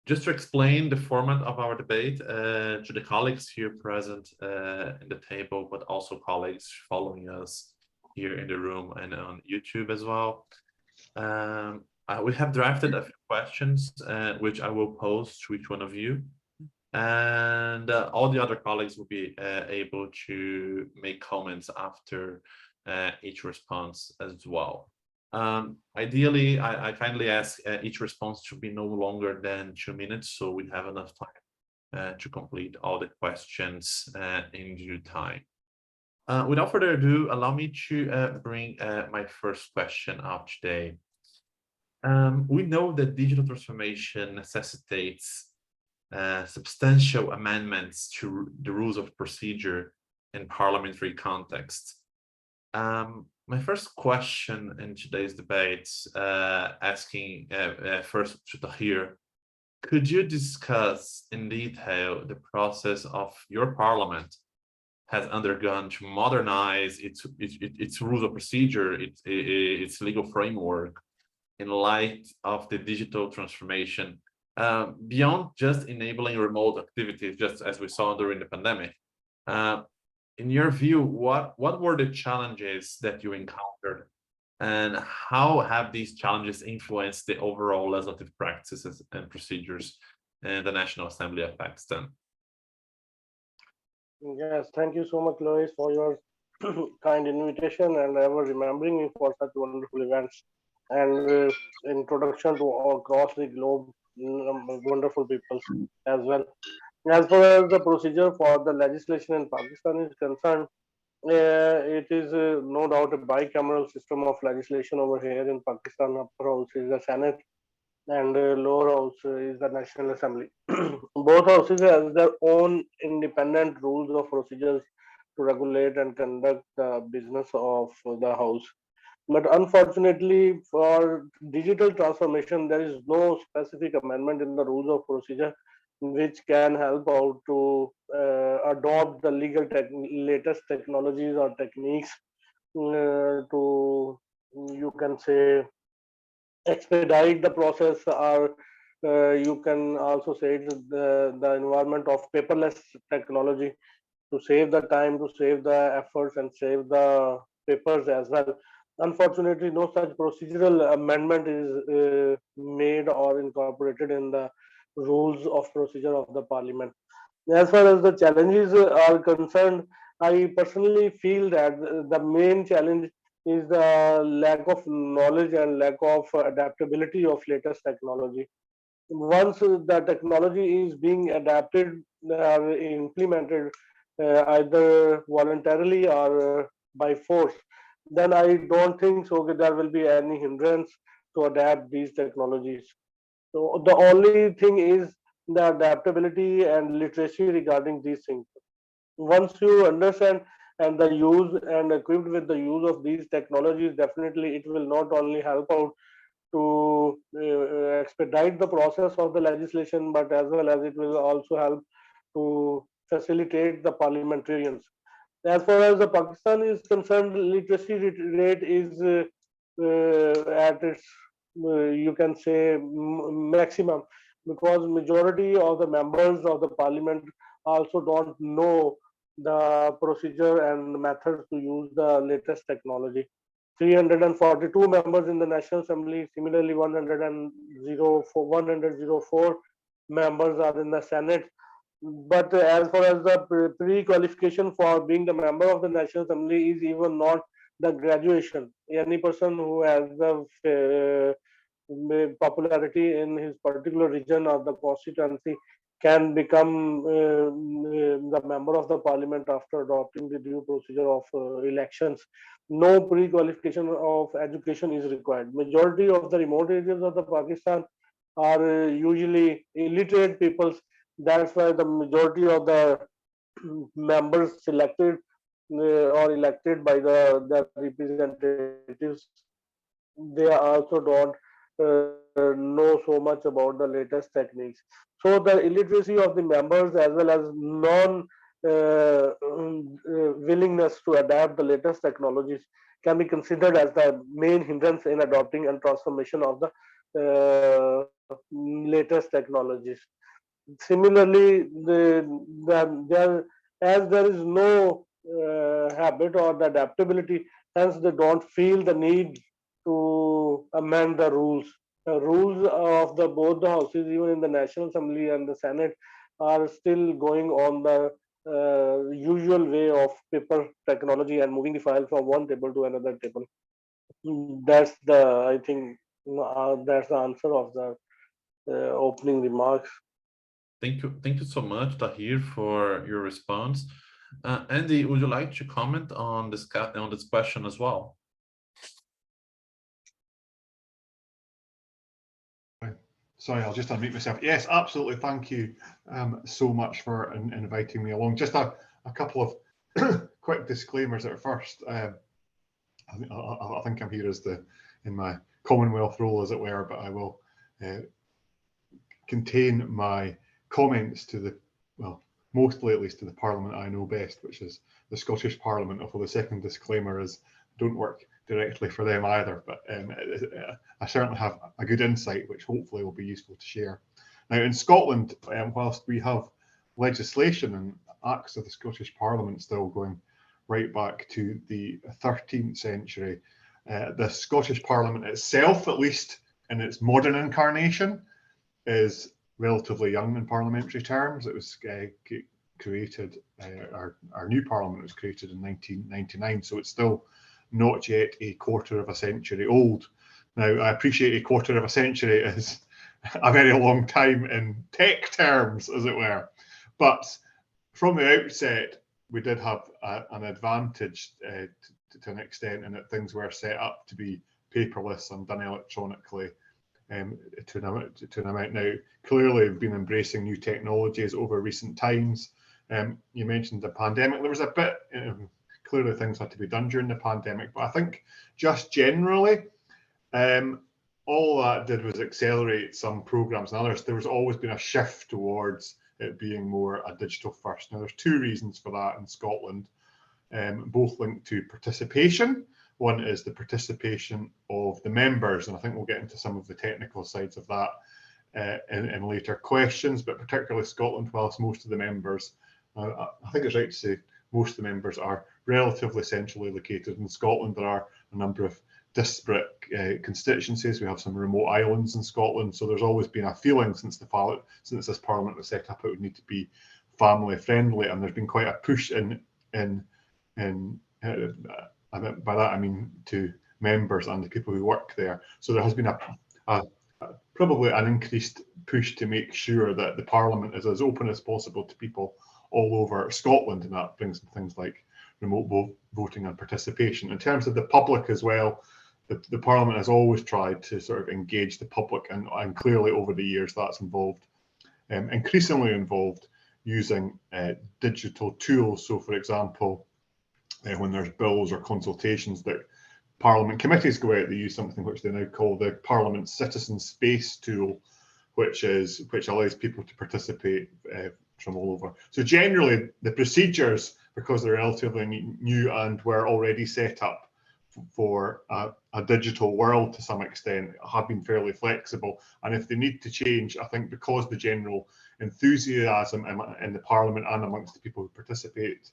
Just to explain the format of our debate to the colleagues here present in the table, but also colleagues following us here in the room and on YouTube as well. We have drafted a few questions, which I will pose to each one of you. And all the other colleagues will be able to make comments after each response as well. Ideally, I kindly ask each response to be no longer than 2 minutes, so we have enough time to complete all the questions in due time. Without further ado, allow me to bring my first question up today. We know that digital transformation necessitates substantial amendments to the rules of procedure in parliamentary context. My first question in today's debate, asking first to Tahir, could you discuss in detail the process of your parliament has undergone to modernize its rules of procedure, its legal framework in light of the digital transformation, beyond just enabling remote activities, just as we saw during the pandemic? In your view, what were the challenges that you encountered, and how have these challenges influenced the overall legislative practices and procedures in the National Assembly of Pakistan? Yes, thank you so much, Luís, for your kind invitation and ever remembering me for such wonderful events and introduction to all across the globe, wonderful people as well. As far as the procedure for the legislation in Pakistan is concerned, it is no doubt a bicameral system of legislation over here in Pakistan. Upper house is the Senate and lower house is the National Assembly. Both houses have their own independent rules of procedures to regulate and conduct the business of the house. But unfortunately, for digital transformation, there is no specific amendment in the rules of procedure which can help out to adopt the latest technologies or techniques to, you can say, expedite the process, or you can also say the environment of paperless technology to save the time, to save the efforts and save the papers as well. Unfortunately, no such procedural amendment is made or incorporated in the rules of procedure of the parliament. As far as the challenges are concerned, I personally feel that the main challenge is the lack of knowledge and lack of adaptability of latest technology. Once the technology is being adapted or implemented either voluntarily or by force, then I don't think so there will be any hindrance to adapt these technologies. So the only thing is the adaptability and literacy regarding these things. Once you understand and the use and equipped with the use of these technologies, definitely it will not only help out to expedite the process of the legislation, but as well as it will also help to facilitate the parliamentarians. As far as the Pakistan is concerned, literacy rate is at its, you can say, maximum, because majority of the members of the parliament also don't know the procedure and methods to use the latest technology. 342 members in the National Assembly, similarly 104 members are in the Senate. But as far as the pre-qualification for being the member of the National Assembly is even not the graduation. Any person who has the popularity in his particular region or the constituency can become the member of the parliament after adopting the due procedure of elections. No pre-qualification of education is required. Majority of the remote areas of the Pakistan are usually illiterate peoples. That's why the majority of the members selected or elected by the representatives, they also don't know so much about the latest techniques. So the illiteracy of the members as well as non willingness to adapt the latest technologies can be considered as the main hindrance in adopting and transformation of the latest technologies. Similarly, as there is no habit or the adaptability, hence they don't feel the need to amend the rules. The rules of the both the houses, even in the National Assembly and the Senate, are still going on the usual way of paper technology and moving the file from one table to another table. That's the, I think, that's the answer of the opening remarks. Thank you so much, Tahir, for your response. Andy, would you like to comment on this question as well? Sorry, I'll just unmute myself. Yes, absolutely. Thank you so much for inviting me along. Just a couple of quick disclaimers at first. I think I'm here in my Commonwealth role, as it were, but I will contain my comments to the, well, mostly at least to the Parliament I know best, which is the Scottish Parliament, although the second disclaimer is don't work directly for them either, but I certainly have a good insight which hopefully will be useful to share. Now in Scotland, whilst we have legislation and acts of the Scottish Parliament still going right back to the 13th century, the Scottish Parliament itself, at least in its modern incarnation, is relatively young in parliamentary terms. It was created, our new Parliament was created in 1999, so it's still not yet a quarter of a century old. Now, I appreciate a quarter of a century is a very long time in tech terms, as it were. But from the outset, we did have an advantage to an extent in that things were set up to be paperless and done electronically to an amount. Now, clearly, we've been embracing new technologies over recent times. You mentioned the pandemic. There was a bit, clearly things had to be done during the pandemic, but I think just generally, all that did was accelerate some programs and others. There was always been a shift towards it being more a digital first. Now, there's two reasons for that in Scotland, both linked to participation. One is the participation of the members, and I think we'll get into some of the technical sides of that in later questions, but particularly Scotland, whilst most of the members, I think it's right to say most of the members are relatively centrally located. In Scotland, there are a number of disparate constituencies. We have some remote islands in Scotland, so there's always been a feeling since this Parliament was set up, it would need to be family friendly, and there's been quite a push by that I mean to members and the people who work there. So there has been probably an increased push to make sure that the Parliament is as open as possible to people all over Scotland, and that brings things like remote voting and participation. In terms of the public as well, the Parliament has always tried to sort of engage the public, and clearly over the years that's involved, increasingly involved using digital tools. So for example, when there's bills or consultations that Parliament committees go out, they use something which they now call the Parliament Citizen Space tool, which allows people to participate from all over. So generally, the procedures, because they're relatively new and were already set up for a digital world to some extent, have been fairly flexible. And if they need to change, I think because the general enthusiasm in the Parliament and amongst the people who participate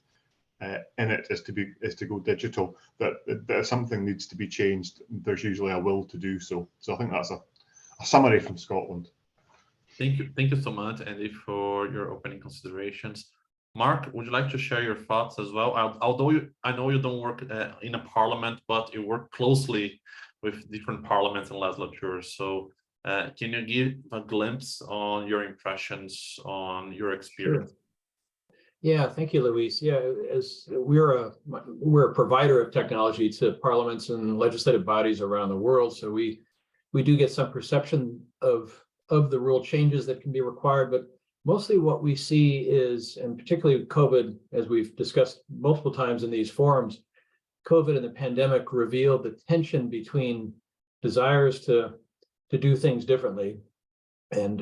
in it is to go digital, that if something needs to be changed, there's usually a will to do so. So I think that's a summary from Scotland. Thank you so much, Andy, for your opening considerations. Mark, would you like to share your thoughts as well? Although I know you don't work in a parliament, but you work closely with different parliaments and legislatures. So can you give a glimpse on your impressions, on your experience? Sure. Yeah, thank you, Luís. Yeah, as we're a provider of technology to parliaments and legislative bodies around the world, so we do get some perception of the rule changes that can be required, but mostly what we see is, and particularly COVID, as we've discussed multiple times in these forums, COVID and the pandemic revealed the tension between desires to do things differently and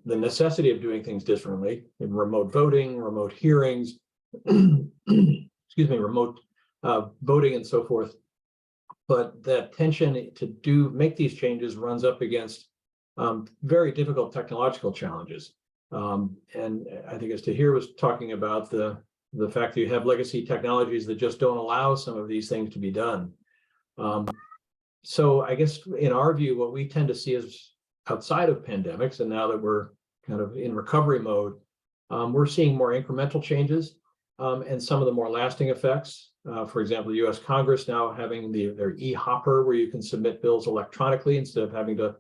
the necessity of doing things differently in remote voting, remote hearings, excuse me, remote voting and so forth. But that tension to make these changes runs up against very difficult technological challenges. And I think as Tahir was talking about the fact that you have legacy technologies that just don't allow some of these things to be done. So I guess in our view, what we tend to see is outside of pandemics, and now that we're kind of in recovery mode, we're seeing more incremental changes and some of the more lasting effects. For example, the US Congress now having their e-hopper, where you can submit bills electronically instead of having to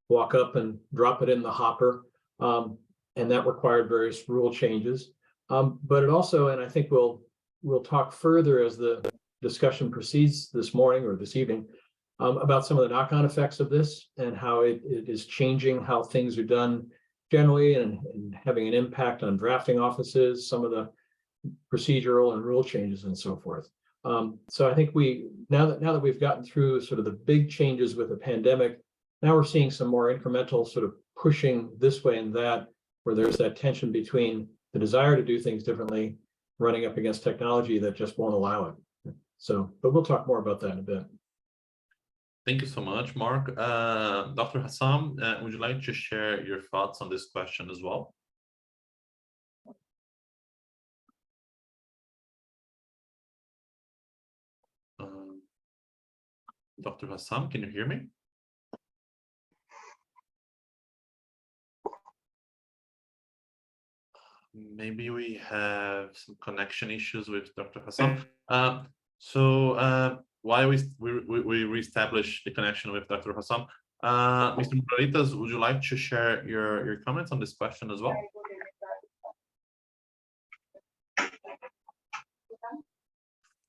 walk up and drop it in the hopper. And that required various rule changes. But it also, and I think we'll talk further as the discussion proceeds this morning or this evening, about some of the knock-on effects of this and how it is changing how things are done generally and having an impact on drafting offices, some of the procedural and rule changes and so forth. So I think now that we've gotten through sort of the big changes with the pandemic, now we're seeing some more incremental sort of pushing this way and that, where there's that tension between the desire to do things differently running up against technology that just won't allow it. So, but we'll talk more about that in a bit. Thank you so much, Mark. Dr. Hassan, would you like to share your thoughts on this question as well? Dr. Hassan, can you hear me? Maybe we have some connection issues with Dr. Hassan. While we reestablish the connection with Dr. Hassan, Mr. Muralithas, would you like to share your comments on this question as well?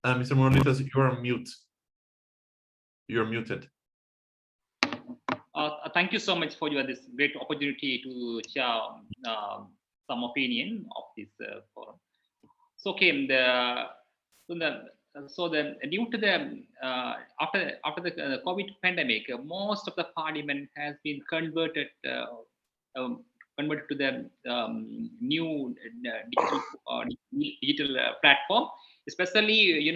Mr. Muralithas, you are mute. You're muted. Thank you so much for this great opportunity to share some opinion of this forum. So, okay, due to the after the COVID pandemic, most of the parliament has been converted to the new digital platform. Especially,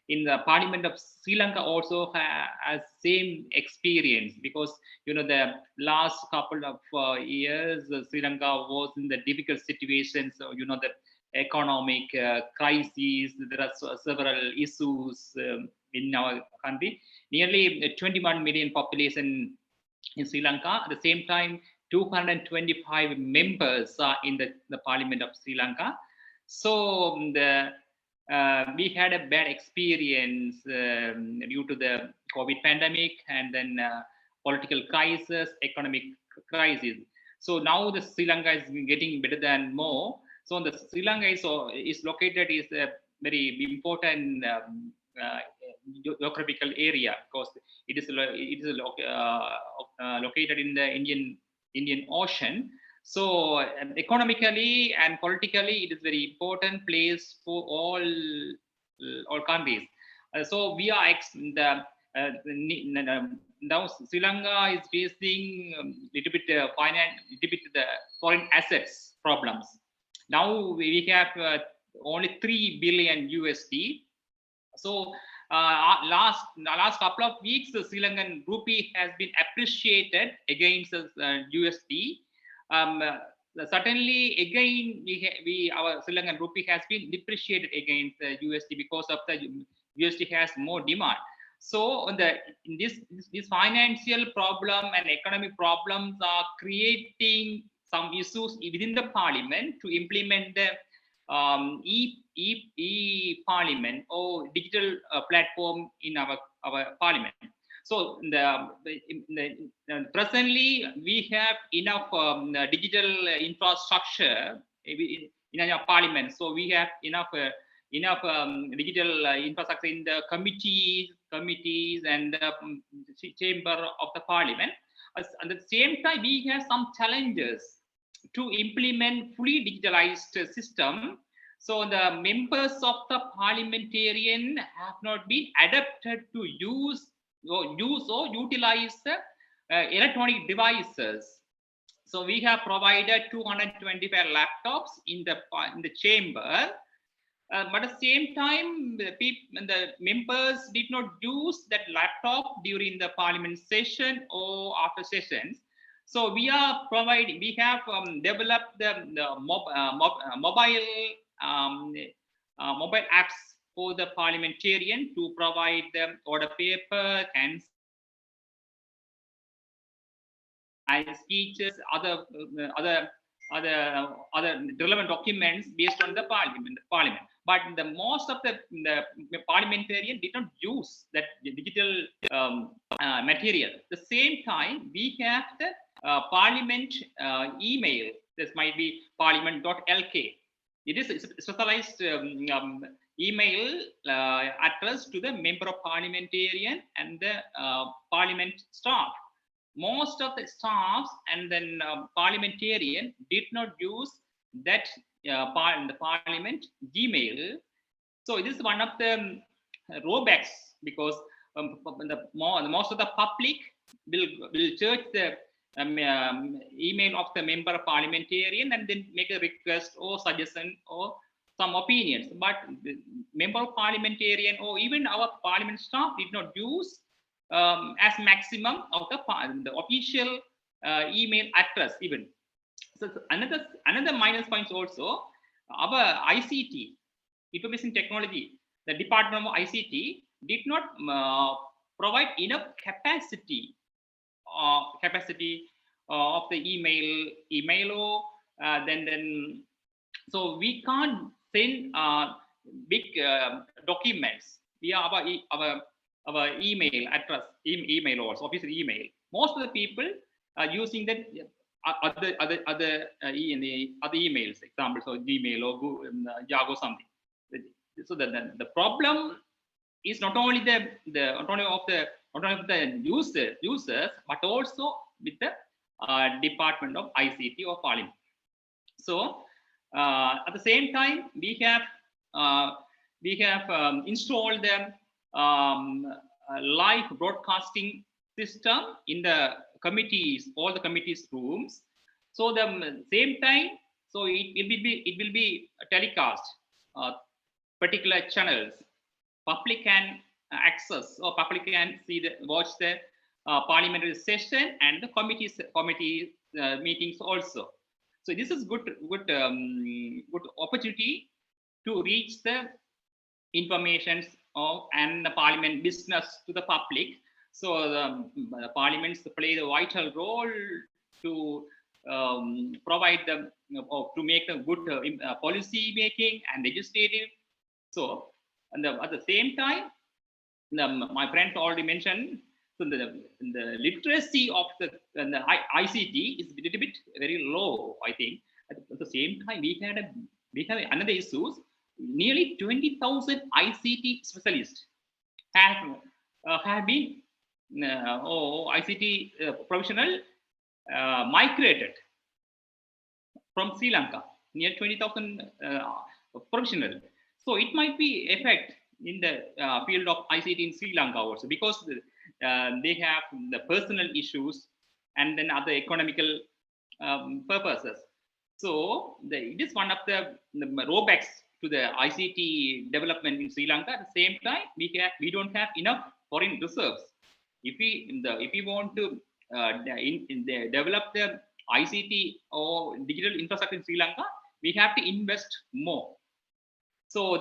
in the Parliament of Sri Lanka also has same experience, because the last couple of years Sri Lanka was in the difficult situation. So the economic crises, there are several issues in our country. Nearly 21 million population in Sri Lanka. At the same time, 225 members are in the Parliament of Sri Lanka. So we had a bad experience due to the COVID pandemic, and then political crisis, economic crisis. So now the Sri Lanka is getting better than more. So the Sri Lanka is located is a very important geographical area, because it is located in the Indian Ocean. So economically and politically, it is very important place for all countries. So we are now Sri Lanka is facing little bit the foreign assets problems. Now we have only 3 billion USD. So last couple of weeks, the Sri Lankan rupee has been appreciated against USD. Certainly, again, our Sri Lankan rupee has been depreciated against the USD because of the USD has more demand. So this financial problem and economic problems are creating some issues within the parliament to implement the e-parliament or digital platform in our parliament. So presently we have enough digital infrastructure in our parliament. So we have enough digital infrastructure in the committees and the chamber of the parliament. At the same time, we have some challenges to implement fully digitalized system. So the members of the parliamentarian have not been adapted to use or utilize electronic devices. So we have provided 225 laptops in the chamber, but at the same time, the members did not use that laptop during the parliament session or after sessions. So we are providing. We have developed the mobile mobile apps for the parliamentarian to provide them order paper, and speeches, other relevant documents based on the parliament. But the most of the parliamentarian did not use that digital material. At the same time, we have the parliament email. This might be parliament.lk. It is a specialized email address to the member of parliamentarian and the parliament staff. Most of the staffs and then parliamentarian did not use that the parliament Gmail. So it is one of the drawbacks, because most of the public will search the email of the member of parliamentarian and then make a request or suggestion or some opinions. But the member of parliamentarian or even our parliament staff did not use as maximum of the official email address even. So another minus points also, our ICT, information technology, the department of ICT did not provide enough capacity of the email then so we can't send big documents via our email address, email also, official email. Most of the people are using that other emails, examples of Gmail or Google, Yahoo something. So the problem is not only of the users, but also with the Department of ICT or Parliament. So at the same time, we have installed the live broadcasting system in the committees, all the committees rooms. So the same time, so it will be telecast particular channels. Public can access or public can watch the parliamentary session and the committee meetings also. So this is good opportunity to reach the information and the parliament business to the public. So the parliaments play the vital role to provide them to make a good policy making and legislative. So and at the same time, my friend already mentioned, so the literacy of the ICT is a little bit very low, I think. At the same time, we have another issue. Nearly 20,000 ICT specialists have been ICT professional migrated from Sri Lanka. Near 20,000 professional. So it might be effect in the field of ICT in Sri Lanka also, because they have the personal issues and then other economical purposes. So it is one of the drawbacks to the ICT development in Sri Lanka. At the same time, we don't have enough foreign reserves. If we want to develop the ICT or digital infrastructure in Sri Lanka, we have to invest more. So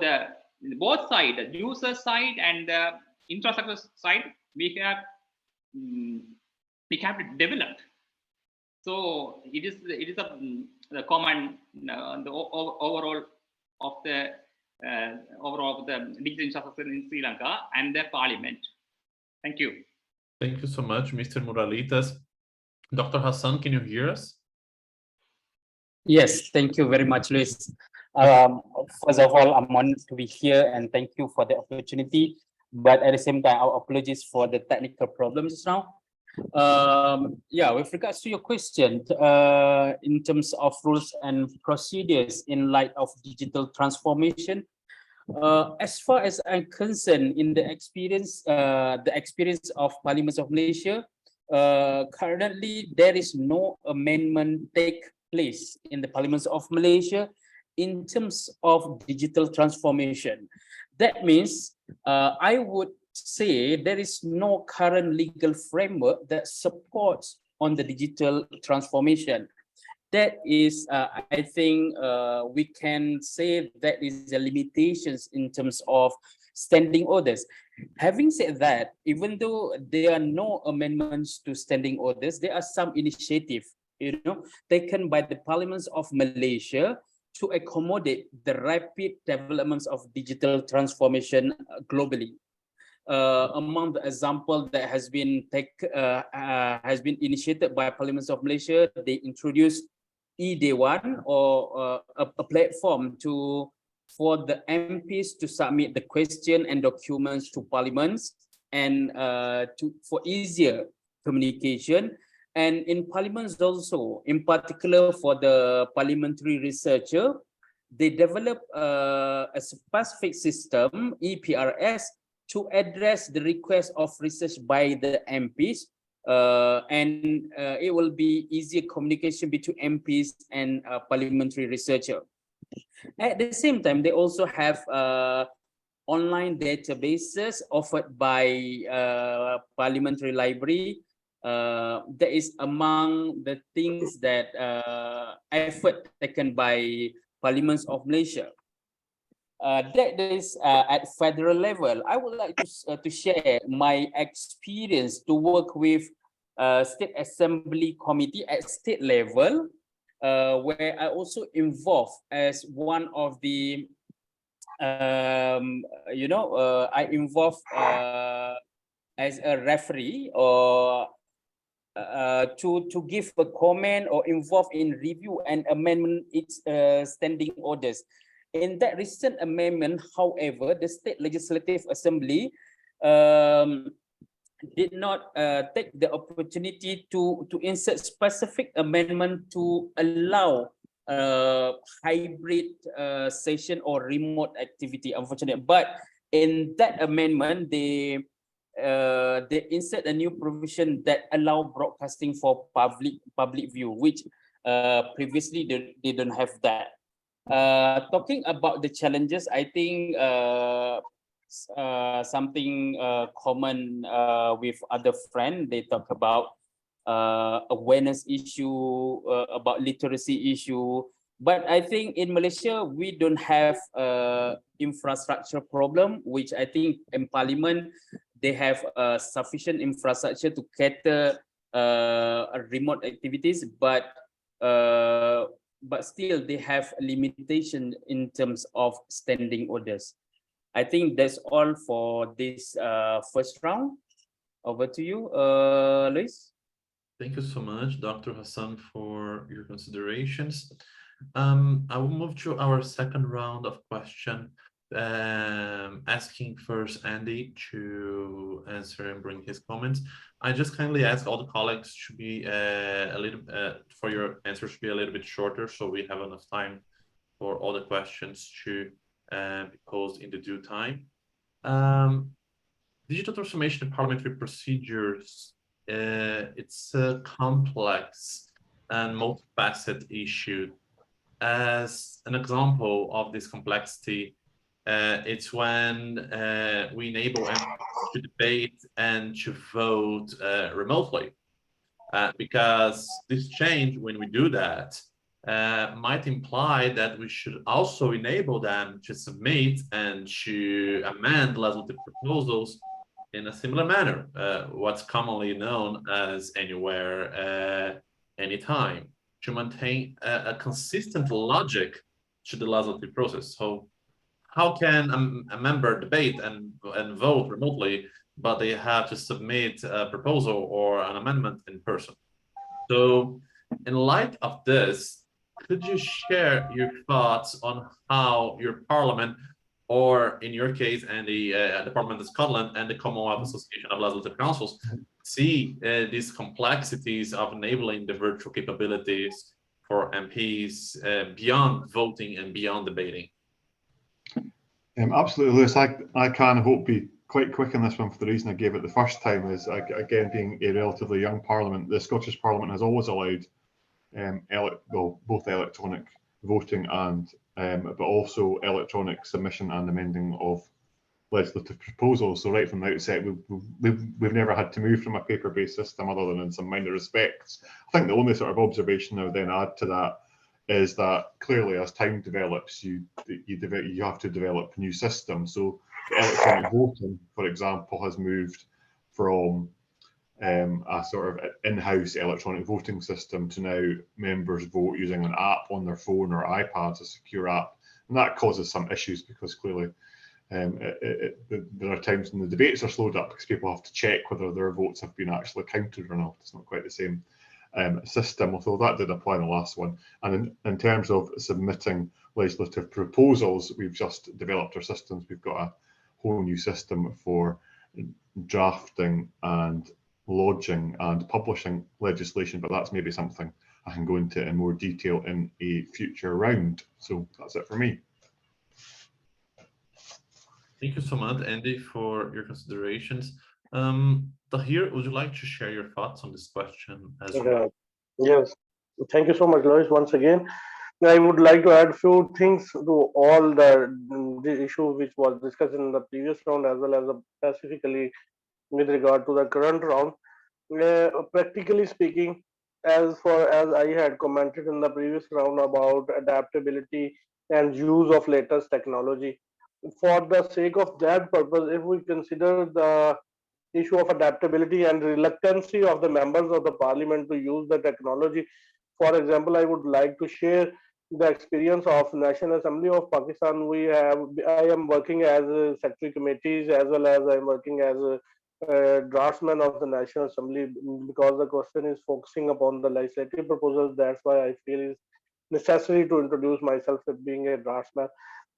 both sides, the user side and the infrastructure side, we have to develop. So it is the common the overall of the digital infrastructure in Sri Lanka and the parliament. Thank you. Thank you so much, Mr. Muralithas. Dr. Hassan, can you hear us? Yes, thank you very much, Luís. First of all, I'm honored to be here and thank you for the opportunity. But at the same time, our apologies for the technical problems now. Yeah, with regards to your question, in terms of rules and procedures in light of digital transformation, as far as I'm concerned, in the experience of Parliaments of Malaysia, currently there is no amendment take place in the Parliaments of Malaysia in terms of digital transformation. That means I would say there is no current legal framework that supports on the digital transformation. That is, I think we can say that is the limitations in terms of standing orders. Having said that, even though there are no amendments to standing orders, there are some initiatives, taken by the Parliaments of Malaysia to accommodate the rapid developments of digital transformation globally. Among the example that has been initiated by Parliaments of Malaysia, they introduced e-Dewan, or a platform for the MPs to submit the question and documents to parliaments, and for easier communication. And in parliaments also, in particular for the parliamentary researcher, they develop a specific system, EPRS, to address the request of research by the MPs, and it will be easier communication between MPs and parliamentary researcher. At the same time, they also have online databases offered by Parliamentary Library. That is among the things that effort taken by Parliaments of Malaysia. That is at federal level. I would like to share my experience to work with State Assembly Committee at state level, where I also involved as one of the, I involved as a referee, or to give a comment or involve in review and amendment its standing orders. In that recent amendment, however, the State Legislative Assembly did not take the opportunity to insert specific amendment to allow hybrid session or remote activity, unfortunately. But in that amendment, they insert a new provision that allow broadcasting for public view, which previously they don't have that. Talking about the challenges, I think something common with other friends, they talk about awareness issue, about literacy issue. But I think in Malaysia, we don't have infrastructure problem, which I think in Parliament, they have sufficient infrastructure to cater remote activities, but still they have a limitation in terms of standing orders. I think that's all for this first round. Over to you, Luís. Thank you so much, Dr. Hassan, for your considerations. I will move to our second round of questions, asking first Andy to answer and bring his comments. I just kindly ask all the colleagues to be a little for your answers to be a little bit shorter, so we have enough time for all the questions to be posed in the due time. Digital transformation and parliamentary procedures, it's a complex and multifaceted issue. As an example of this complexity, it's when we enable MPs to debate and to vote remotely, because this change, when we do that, might imply that we should also enable them to submit and to amend legislative proposals in a similar manner, what's commonly known as anywhere, anytime, to maintain a consistent logic to the legislative process. So how can a member debate and vote remotely, but they have to submit a proposal or an amendment in person? So in light of this, could you share your thoughts on how your parliament, or in your case, and the Parliament of Scotland and the Commonwealth Association of Legislative Councils, see these complexities of enabling the virtual capabilities for MPs beyond voting and beyond debating? Absolutely, Luís. I can hope be quite quick on this one for the reason I gave it the first time is, again, being a relatively young parliament, the Scottish Parliament has always allowed both electronic voting and but also electronic submission and amending of legislative proposals. So right from the outset, we've never had to move from a paper-based system other than in some minor respects. I think the only sort of observation I would then add to that is that clearly as time develops, you have to develop new systems. So electronic voting, for example, has moved from a sort of in-house electronic voting system to now members vote using an app on their phone or iPads, a secure app. And that causes some issues because clearly there are times when the debates are slowed up because people have to check whether their votes have been actually counted or not. It's not quite the same system, although that did apply in the last one. And in terms of submitting legislative proposals, we've just developed our systems. We've got a whole new system for drafting and lodging and publishing legislation, but that's maybe something I can go into in more detail in a future round. So that's it for me. Thank you so much, Andy, for your considerations. Tahir, would you like to share your thoughts on this question as well? Yes, thank you so much, Luís, once again. I would like to add few things to all the issue which was discussed in the previous round as well as specifically with regard to the current round. Practically speaking, as far as I had commented in the previous round about adaptability and use of latest technology, for the sake of that purpose, if we consider the issue of adaptability and reluctancy of the members of the parliament to use the technology. For example, I would like to share the experience of National Assembly of Pakistan. I am working as a secretary committees as well as I am working as a draftsman of the National Assembly because the question is focusing upon the legislative proposals. That's why I feel it's necessary to introduce myself as being a draftsman.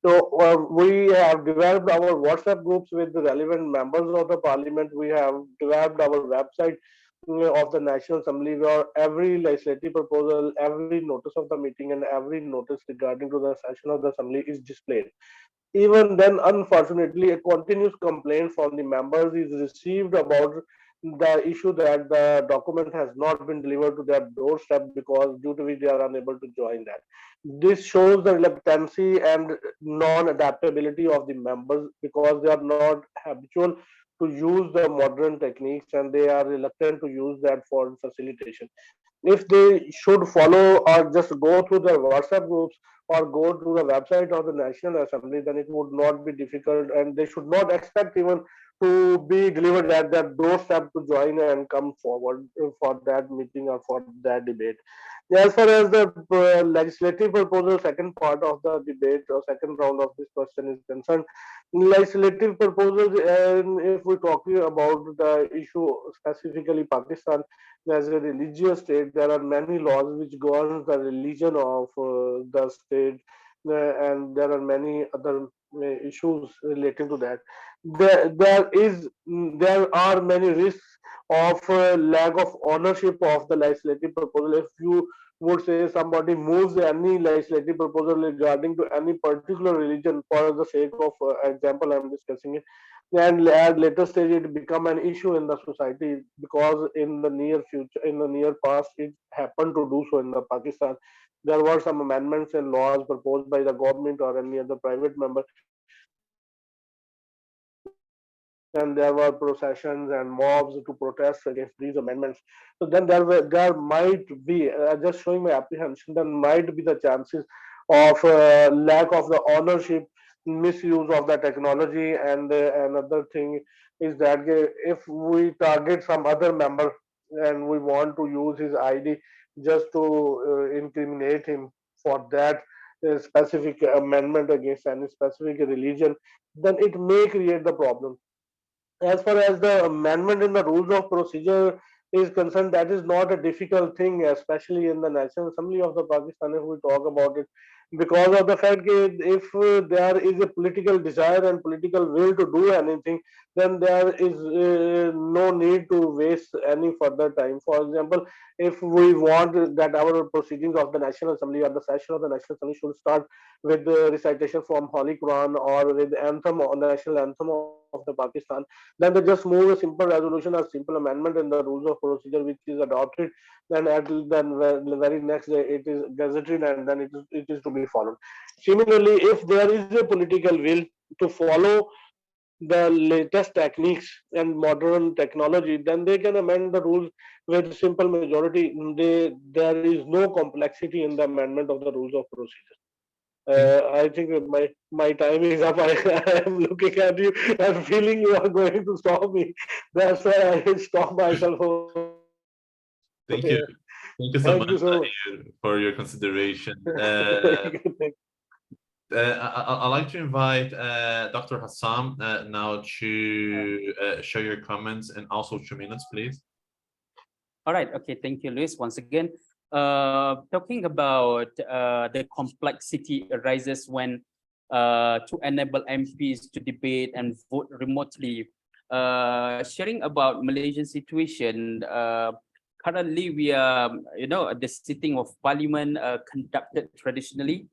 So we have developed our WhatsApp groups with the relevant members of the parliament. We have developed our website of the National Assembly where every legislative proposal, every notice of the meeting and every notice regarding to the session of the assembly is displayed. Even then, unfortunately, a continuous complaint from the members is received about the issue that the document has not been delivered to their doorstep because due to which they are unable to join that. This shows the reluctancy and non-adaptability of the members because they are not habitual to use the modern techniques and they are reluctant to use that for facilitation. If they should follow or just go through their WhatsApp groups or go to the website of the National Assembly, then it would not be difficult and they should not expect even to be delivered at their doorstep to join and come forward for that meeting or for that debate. As far as the legislative proposal, second part of the debate or second round of this question is concerned, legislative proposals, and if we're talking about the issue specifically Pakistan as a religious state, there are many laws which govern the religion of the state, and there are many other issues relating to that. There are many risks of lack of ownership of the legislative proposal. If you would say somebody moves any legislative proposal regarding to any particular religion for the sake of example, I'm discussing it, and at later stage it become an issue in the society because in the near future, in the near past, it happened to do so in the Pakistan. There were some amendments and laws proposed by the government or any other private member, and there were processions and mobs to protest against these amendments. So then there might be just showing my apprehension. There might be the chances of lack of the ownership, misuse of the technology, and another thing is that if we target some other member and we want to use his ID just to incriminate him for that specific amendment against any specific religion, then it may create the problem. As far as the amendment in the rules of procedure is concerned, that is not a difficult thing, especially in the National Assembly of the Pakistan, if we talk about it, because of the fact that if there is a political desire and political will to do anything, then there is no need to waste any further time. For example, if we want that our proceedings of the National Assembly or the session of the National Assembly should start with the recitation from Holy Quran or with the anthem or national anthem of the Pakistan, then they just move a simple resolution or simple amendment in the rules of procedure which is adopted, then the very next day it is gazetted and then it is to be followed. Similarly, if there is a political will to follow the latest techniques and modern technology, then they can amend the rules with simple majority. There is no complexity in the amendment of the rules of procedure. I think that my time is up. I am looking at you and feeling you are going to stop me. That's why I stop myself. Thank you. Thank you so Thank much, you so much. Tahir, for your consideration. Thank you. I'd like to invite Dr. Hassan now to share your comments and also 2 minutes, please. All right. Okay. Thank you, Luis. Once again, talking about the complexity arises when to enable MPs to debate and vote remotely. Sharing about Malaysian situation. Currently, we are, the sitting of Parliament conducted traditionally.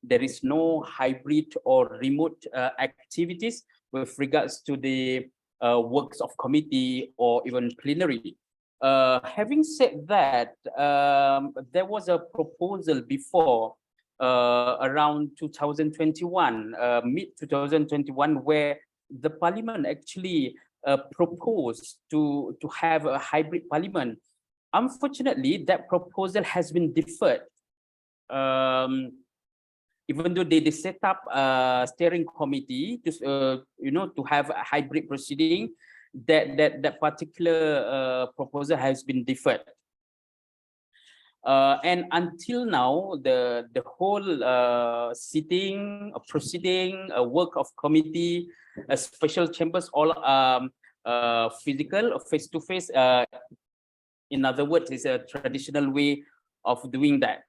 There is no hybrid or remote activities with regards to the works of committee or even plenary. Having said that, there was a proposal before around 2021, mid-2021, where the Parliament actually proposed to have a hybrid Parliament. Unfortunately, that proposal has been deferred. Even though they set up a steering committee to to have a hybrid proceeding, that particular proposal has been deferred. And until now, the whole sitting, proceeding, work of committee, special chambers, all physical, face-to-face. In other words, it's a traditional way of doing that.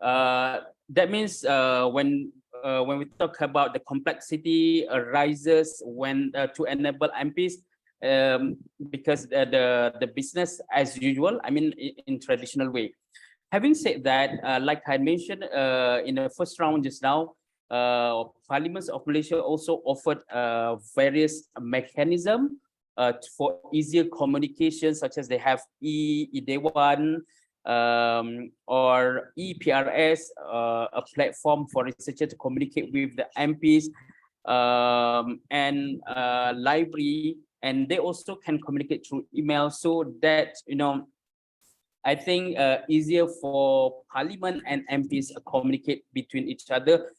That means when we talk about the complexity arises when to enable MPs, because the business as usual, I mean, in traditional way. Having said that, like I mentioned in the first round just now, Parliaments of Malaysia also offered various mechanisms for easier communication, such as they have e-Dewan, or ePRS, a platform for researchers to communicate with the MPs, and library, and they also can communicate through email, so that I think easier for Parliament and MPs communicate between each other,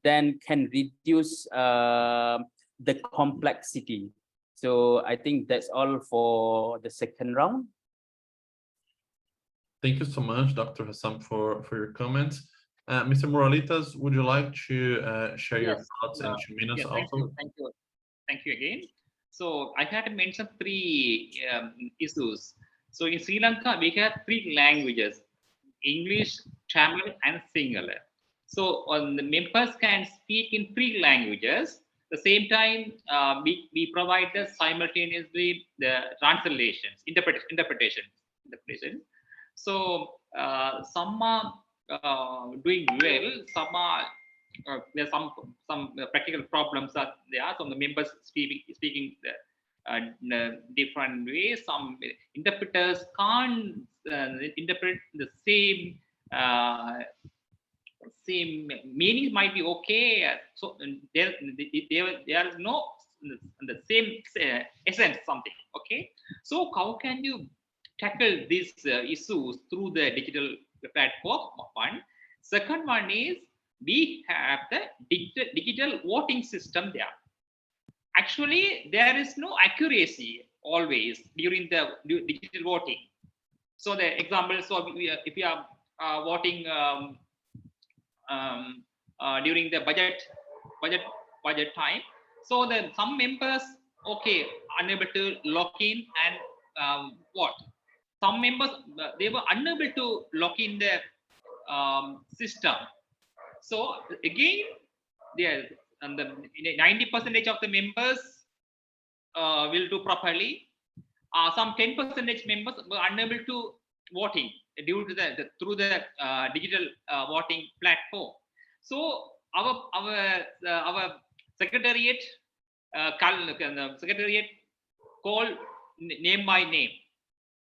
then can reduce the complexity. So I think that's all for the second round. Thank you so much, Dr. Hassan, for your comments. Mr. Muralithas, would you like to share your thoughts in 2 minutes also? Thank you again. So I had to mention 3 issues. So in Sri Lanka, we have 3 languages: English, Tamil, and Sinhala. So the members can speak in 3 languages. At the same time, we provide simultaneously the translations, interpretation. So some are doing well. Some are there's some practical problems are there. Some of the members speaking different ways. Some interpreters can't interpret the same meaning. Might be okay. So there is no the same essence something. Okay. So how can you tackle these issues through the digital platform? One. Second one is we have the digital voting system there. Actually, there is no accuracy always during the digital voting. So the example, so if we are voting during the budget time, so then some members unable to log in and vote. Some members they were unable to log in the system. So again, there and the 90% of the members will do properly. Some 10% members were unable to voting due to through the digital voting platform. So our secretariat call name by name.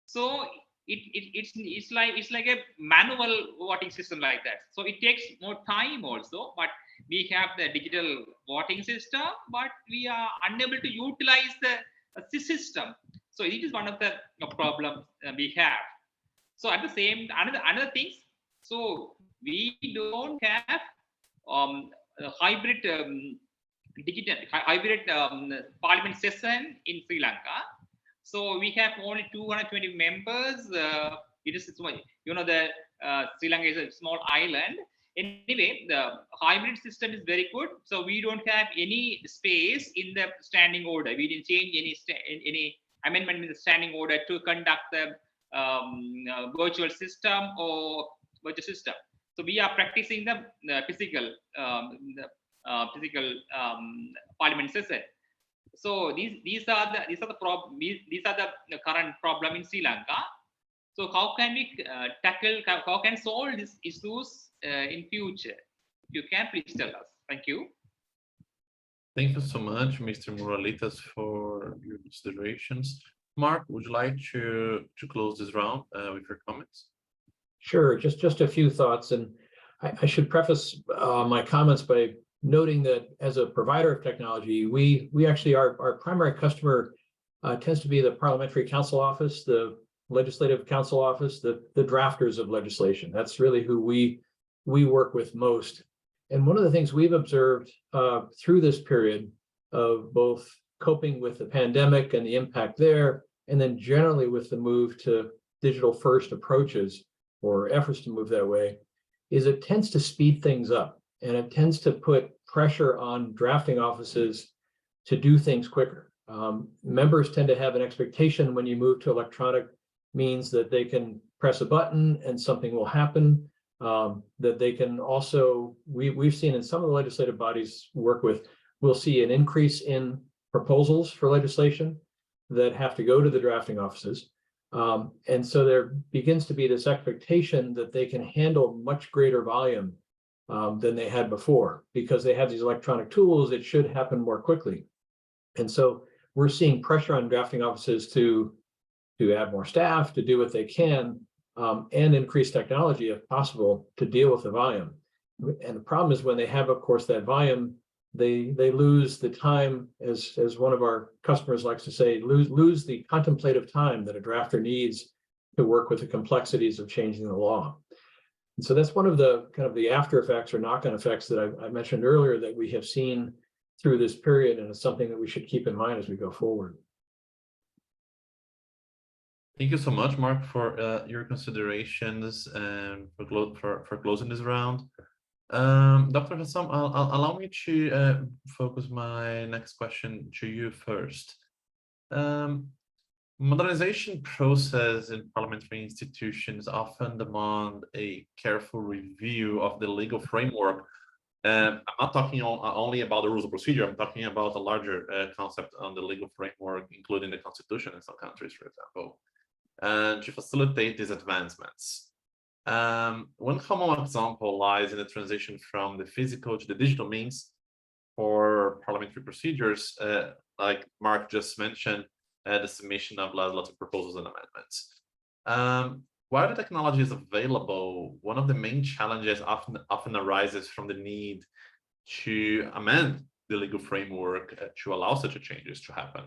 So it's like a manual voting system like that. So it takes more time also, but we have the digital voting system, but we are unable to utilize the system. So it is one of the problems we have. So at the same, another things. So we don't have hybrid parliament session in Sri Lanka. So we have only 220 members. It is, you know, the Sri Lanka is a small island. Anyway, the hybrid system is very good. So we don't have any space in the standing order. We didn't change any amendment in the standing order to conduct the virtual system or virtual system. So we are practicing the physical parliament session. So these are the current problem in Sri Lanka. So how can we tackle? How can solve these issues in future? You can please tell us. Thank you. Thank you so much, Mr. Muralithas, for your considerations. Mark, would you like to close this round with your comments? Sure, just a few thoughts, and I should preface my comments by noting that as a provider of technology, we actually our primary customer tends to be the Parliamentary Counsel Office, the Legislative Counsel Office, the drafters of legislation. That's really who we work with most. And one of the things we've observed through this period of both coping with the pandemic and the impact there, and then generally with the move to digital first approaches or efforts to move that way, is it tends to speed things up, and it tends to put pressure on drafting offices to do things quicker. Members tend to have an expectation when you move to electronic means that they can press a button and something will happen, that they can also, we've seen in some of the legislative bodies work with, we'll see an increase in proposals for legislation that have to go to the drafting offices. And so there begins to be this expectation that they can handle much greater volume than they had before, because they have these electronic tools. It should happen more quickly. And so we're seeing pressure on drafting offices to add more staff, to do what they can, and increase technology if possible to deal with the volume. And the problem is when they have, of course, that volume, they lose the time, as one of our customers likes to say, lose the contemplative time that a drafter needs to work with the complexities of changing the law. And so that's one of the kind of the after effects or knock-on effects that I mentioned earlier that we have seen through this period, and it's something that we should keep in mind as we go forward. Thank you so much, Mark, for your considerations and for closing this round. Dr. Hassan, allow me to focus my next question to you first. Modernization process in parliamentary institutions often demand a careful review of the legal framework. I'm not talking only about the rules of procedure. I'm talking about a larger concept on the legal framework, including the constitution in some countries, for example, and to facilitate these advancements. One common example lies in the transition from the physical to the digital means for parliamentary procedures, like Mark just mentioned, the submission of legislative proposals and amendments. While the technology is available, one of the main challenges often arises from the need to amend the legal framework to allow such changes to happen.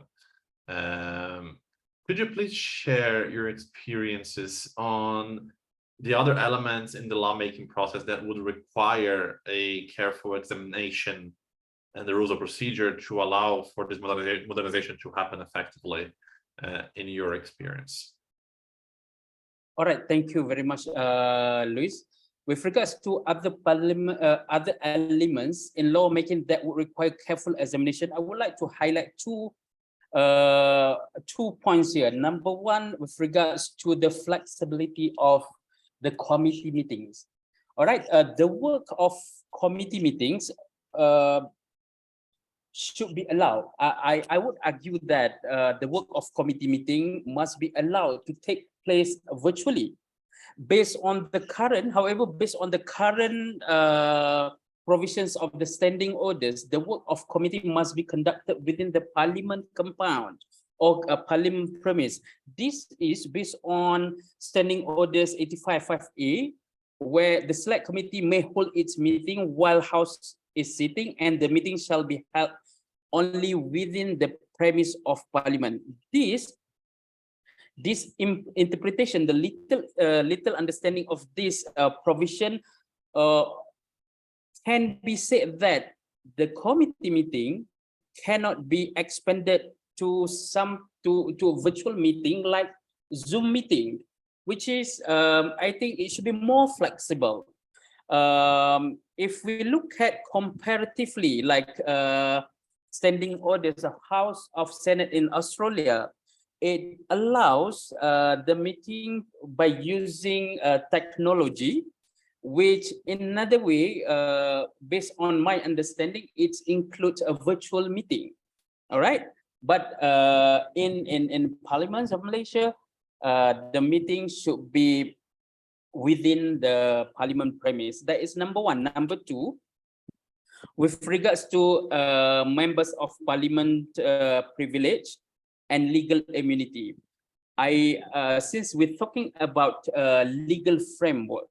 Could you please share your experiences on the other elements in the lawmaking process that would require a careful examination and the rules of procedure to allow for this modernization to happen effectively in your experience? All right, thank you very much, Luis. With regards to other elements in lawmaking that would require careful examination, I would like to highlight two points here. Number one, with regards to the flexibility of the committee meetings. All right, the work of committee meetings should be allowed. I would argue that the work of committee meeting must be allowed to take place virtually. Based on the current provisions of the standing orders, the work of committee must be conducted within the parliament compound or a parliament premise. This is based on standing orders 85.5a, where the select committee may hold its meeting while House is sitting, and the meeting shall be held only within the premise of Parliament. This interpretation, the little understanding of this provision can be said that the committee meeting cannot be expanded to a virtual meeting like Zoom meeting, which is I think it should be more flexible. If we look at comparatively, like standing orders of House of Senate in Australia, it allows the meeting by using technology, which in another way, based on my understanding, it includes a virtual meeting. All right, but in Parliaments of Malaysia, the meeting should be within the Parliament premise. That is number one. Number two, with regards to members of Parliament privilege and legal immunity, since we're talking about legal framework,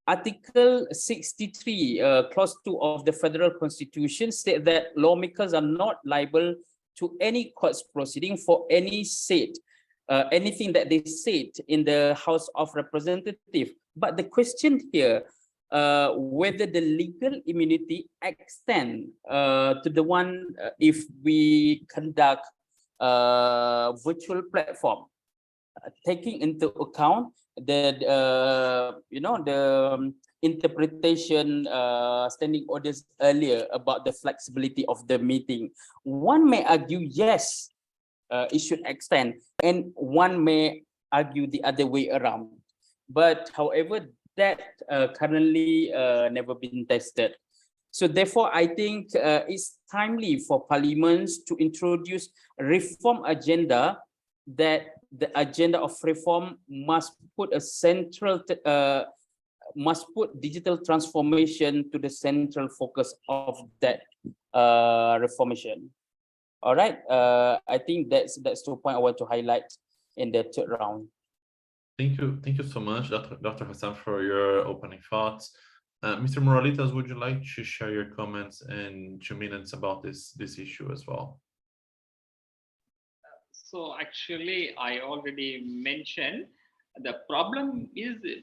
Article 63, Clause 2 of the Federal Constitution state that lawmakers are not liable to any court's proceeding for any anything that they said in the House of Representatives. But the question here, whether the legal immunity extend to the one if we conduct virtual platform, taking into account the interpretation standing orders earlier about the flexibility of the meeting. One may argue yes, it should extend, and one may argue the other way around. But however, that currently never been tested. So therefore, I think it's timely for parliaments to introduce a reform agenda, that the agenda of reform must put a central, must put digital transformation to the central focus of that reformation. All right, I think that's the point I want to highlight in the third round. Thank you so much, Dr. Hassan, for your opening thoughts. Mr. Muralithas, would you like to share your comments in 2 minutes about this issue as well? So actually, I already mentioned the problem is the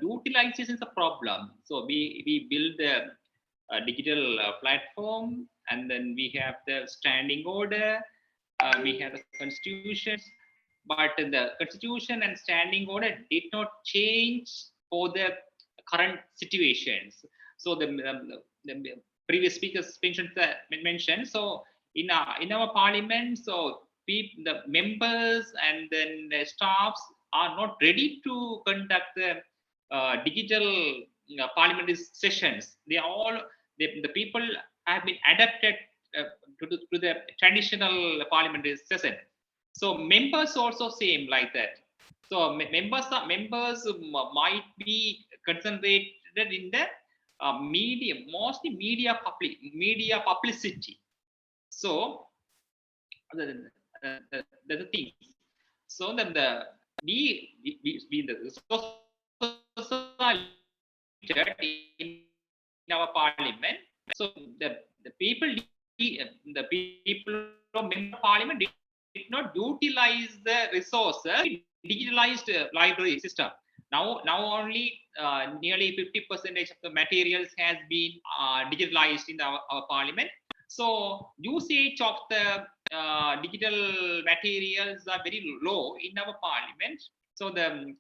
utilization is a problem. So we build a digital platform, and then we have the standing order, we have the constitution, but the constitution and standing order did not change for the current situations. So the previous speakers mentioned. So in our parliament, so the members and then the staffs are not ready to conduct the digital parliamentary sessions. They are all the people have been adapted to the traditional parliamentary session. So members also same like that. So members might be concentrated in the media, mostly media publicity. So the things. So then we in our parliament. So the people from parliament did not utilize the resources, digitalized library system. Now only nearly 50% of the materials has been digitalized in our parliament. So usage of the digital materials are very low in our parliament. So the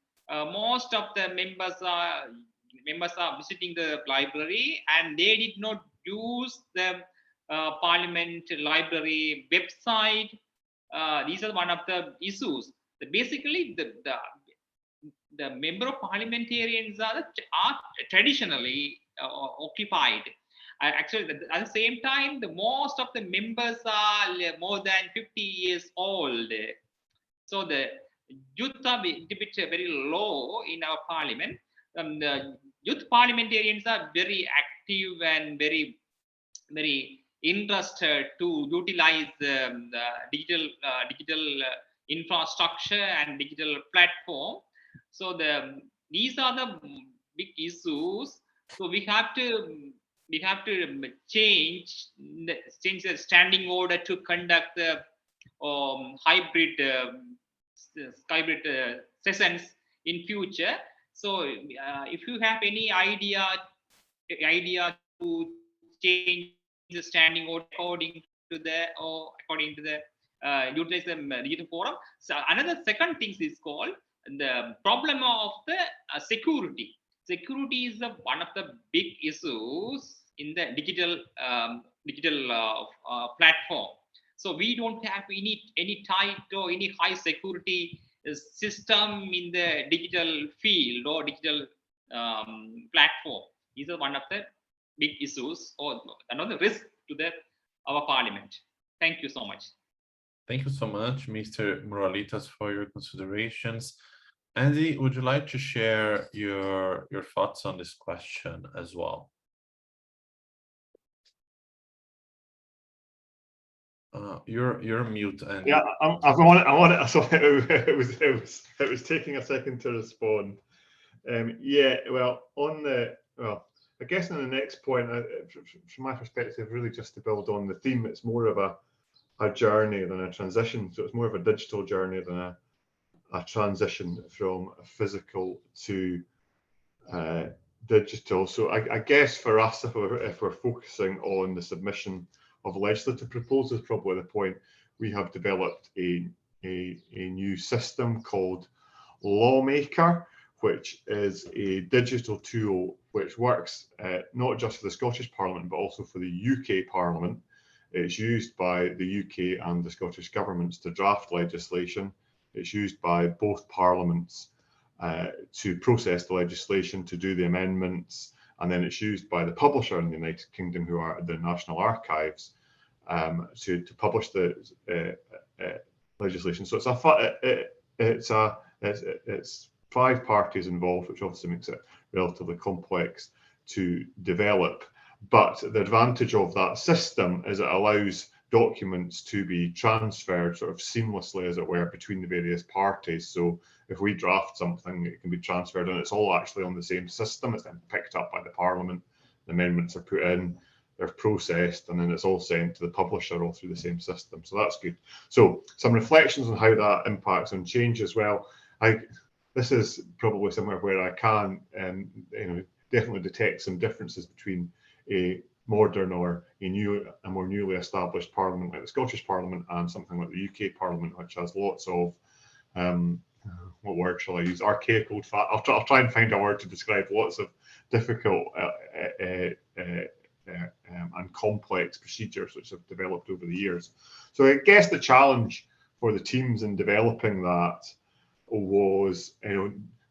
most of the members are visiting the library, and they did not use the parliament library website. These are one of the issues. Basically, the member of parliamentarians are traditionally occupied. Actually, at the same time, the most of the members are more than 50 years old. So the youth are very low in our parliament. The youth parliamentarians are very active and very interested to utilize the digital infrastructure and digital platform. So these are the big issues. So we have to we have to change the standing order to conduct the hybrid sessions in future. So if you have any idea to change the standing order according to the utilize the digital forum. So another second thing is called the problem of the security. Security is one of the big issues in the digital platform. So we don't have any tight or any high security system in the digital field or digital platform. These are one of the big issues or another risk to our parliament. Thank you so much. Thank you so much, Mr. Muralithas, for your considerations. Andy, would you like to share your thoughts on this question as well? You're mute, Andy. Yeah, I want it. So it was taking a second to respond. Yeah, well, I guess in the next point, from my perspective, really just to build on the theme, it's more of a journey than a transition. So it's more of a digital journey than a transition from physical to digital. So I guess for us, if we're focusing on the submission of legislative proposals, probably the point, we have developed a new system called Lawmaker, which is a digital tool which works not just for the Scottish Parliament, but also for the UK Parliament. It's used by the UK and the Scottish governments to draft legislation. It's used by both parliaments to process the legislation, to do the amendments, and then it's used by the publisher in the United Kingdom, who are the National Archives, to publish the legislation. So it's 5 parties involved, which obviously makes it relatively complex to develop. But the advantage of that system is it allows documents to be transferred sort of seamlessly, as it were, between the various parties. So if we draft something, it can be transferred, and it's all actually on the same system. It's then picked up by the Parliament, the amendments are put in, they're processed, and then it's all sent to the publisher all through the same system. So that's good. So some reflections on how that impacts on change as well. This is probably somewhere where I can definitely detect some differences between a modern or a more newly established parliament like the Scottish Parliament and something like the UK Parliament, which has lots of what word shall I use? Archaic old fat. I'll try and find a word to describe lots of difficult and complex procedures which have developed over the years. So I guess the challenge for the teams in developing that was,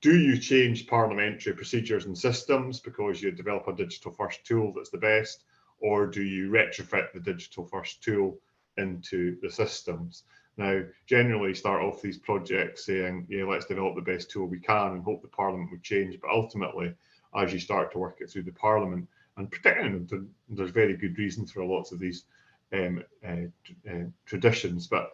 do you change parliamentary procedures and systems because you develop a digital first tool that's the best, or do you retrofit the digital first tool into the systems? Now, generally start off these projects saying, yeah, let's develop the best tool we can and hope the Parliament would change. But ultimately, as you start to work it through the Parliament, and particularly there's very good reasons for lots of these traditions. But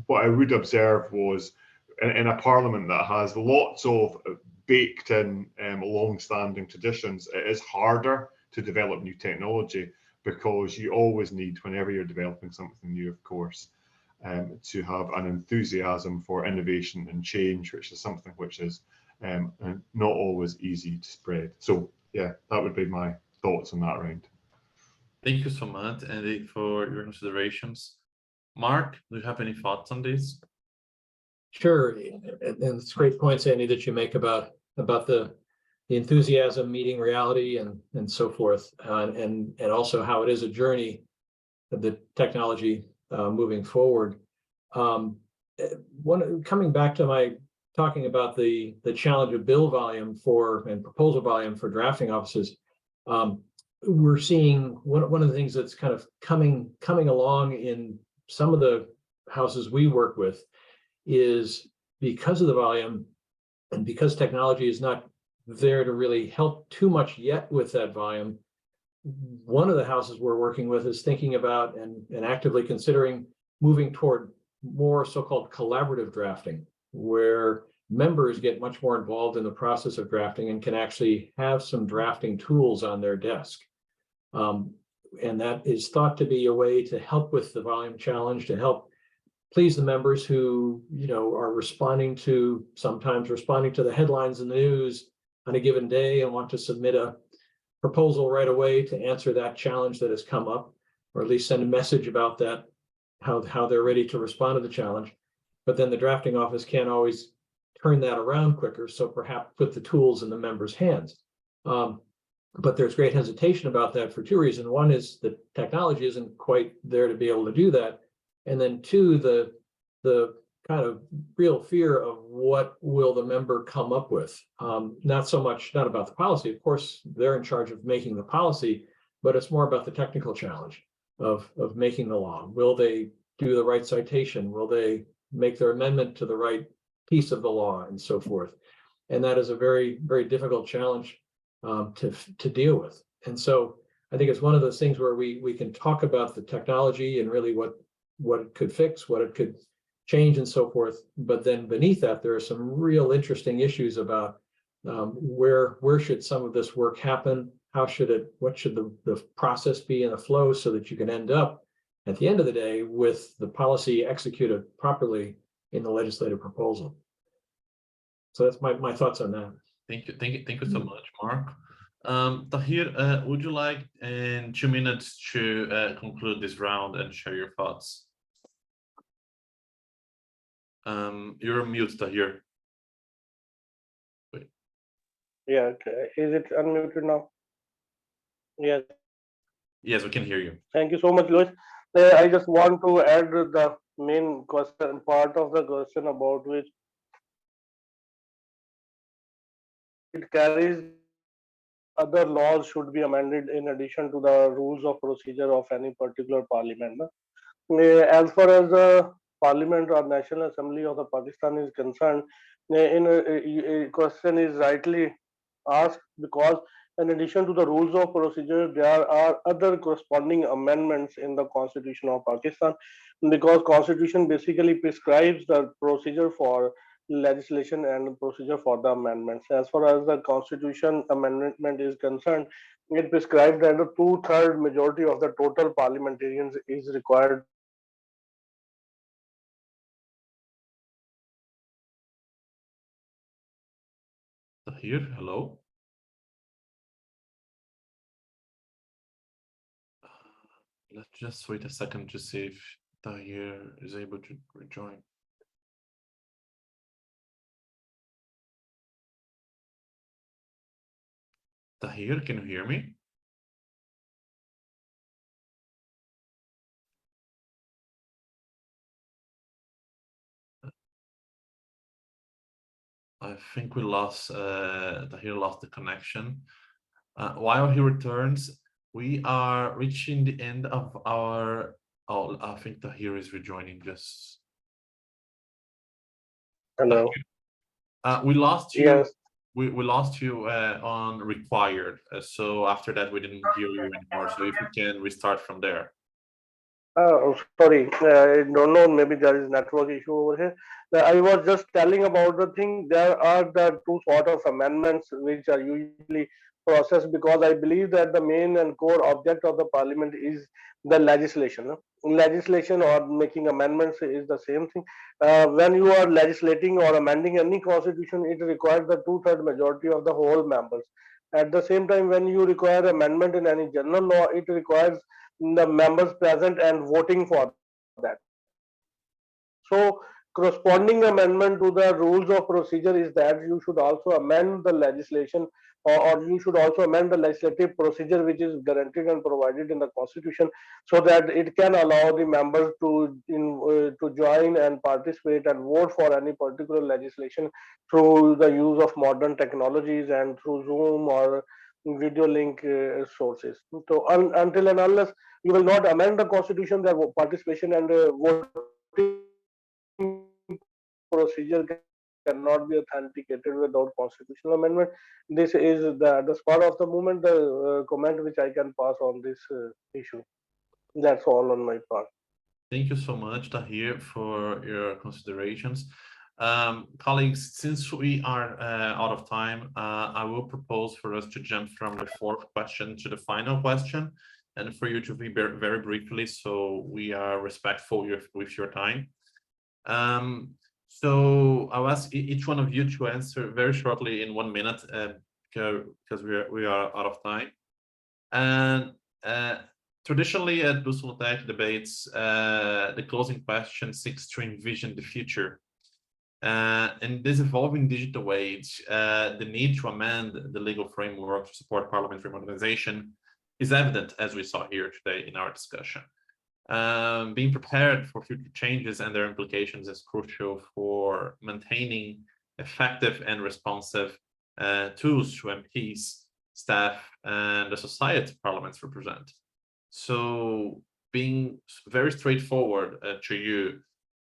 what I would observe was in a Parliament that has lots of baked in long-standing traditions, it is harder to develop new technology, because you always need, whenever you're developing something new, of course, to have an enthusiasm for innovation and change, which is something which is not always easy to spread. So yeah, that would be my thoughts on that round. Thank you so much, Andy, for your considerations. Mark, do you have any thoughts on this? Sure, and it's great points, Andy, that you make about the enthusiasm meeting reality and so forth, and also how it is a journey of the technology moving forward. Coming back to my talking about the challenge of bill volume and proposal volume for drafting offices, we're seeing one of the things that's kind of coming along in some of the houses we work with is, because of the volume and because technology is not there to really help too much yet with that volume, one of the houses we're working with is thinking about and actively considering moving toward more so-called collaborative drafting, where members get much more involved in the process of drafting and can actually have some drafting tools on their desk. And that is thought to be a way to help with the volume challenge, to help please the members who, are sometimes responding to the headlines in the news on a given day and want to submit a proposal right away to answer that challenge that has come up, or at least send a message about that, how they're ready to respond to the challenge. But then the drafting office can't always turn that around quicker, so perhaps put the tools in the members' hands. But there's great hesitation about that for two reasons. One is the technology isn't quite there to be able to do that. And then two, the kind of real fear of what will the member come up with. Not about the policy. Of course, they're in charge of making the policy, but it's more about the technical challenge of making the law. Will they do the right citation? Will they make their amendment to the right piece of the law, and so forth? And that is a very, very difficult challenge to deal with. And so I think it's one of those things where we can talk about the technology and really what it could fix, what it could change, and so forth. But then beneath that, there are some real interesting issues about where should some of this work happen? What should the process be in the flow, so that you can end up at the end of the day with the policy executed properly in the legislative proposal. So that's my thoughts on that. Thank you so much, Mark. Tahir, would you like in 2 minutes to conclude this round and share your thoughts? You're on mute, Tahir. Wait. Yeah, okay. Is it unmuted now? Yes. Yes, we can hear you. Thank you so much, Luís. I just want to add the main question, part of the question about which it carries other laws should be amended in addition to the rules of procedure of any particular parliament. As far as the Parliament or National Assembly of the Pakistan is concerned, a question is rightly asked, because in addition to the rules of procedure, there are other corresponding amendments in the Constitution of Pakistan, because Constitution basically prescribes the procedure for legislation and procedure for the amendments. As far as the Constitution amendment is concerned, it prescribes that a 2/3 majority of the total parliamentarians is required. Tahir, hello. Let's just wait a second to see if Tahir is able to rejoin. Tahir, can you hear me? I think we lost, Tahir lost the connection. While he returns, we are reaching the end of our, I think Tahir is rejoining just. Hello. We lost you. Yes. We lost you on required. So after that, we didn't hear you anymore. So if you can restart from there. Sorry, I don't know, maybe there is network issue over here. I was just telling about the thing. There are the two sort of amendments which are usually processed, because I believe that the main and core object of the parliament is the legislation. Legislation or making amendments is the same thing. When you are legislating or amending any constitution, it requires the 2/3 majority of the whole members. At the same time, when you require amendment in any general law, it requires the members present and voting for that. So corresponding amendment to the rules of procedure is that you should also amend the legislation, or you should also amend the legislative procedure which is guaranteed and provided in the constitution, so that it can allow the members to join and participate and vote for any particular legislation through the use of modern technologies and through Zoom or video link sources. So until and unless you will not amend the constitution, their participation and voting procedure cannot be authenticated without constitutional amendment. This is the spur of the moment, the comment which I can pass on this issue. That's all on my part. Thank you so much, Tahir, for your considerations. Colleagues, since we are out of time, I will propose for us to jump from the fourth question to the final question, and for you to be very briefly, so we are respectful with your time. So I'll ask each one of you to answer very shortly in 1 minute, because we are out of time. And traditionally at Bússola Tech debates, the closing question seeks to envision the future. In this evolving digital age, the need to amend the legal framework to support parliamentary modernization is evident, as we saw here today in our discussion. Being prepared for future changes and their implications is crucial for maintaining effective and responsive tools to MPs, staff, and the society parliaments represent. So, being very straightforward to you,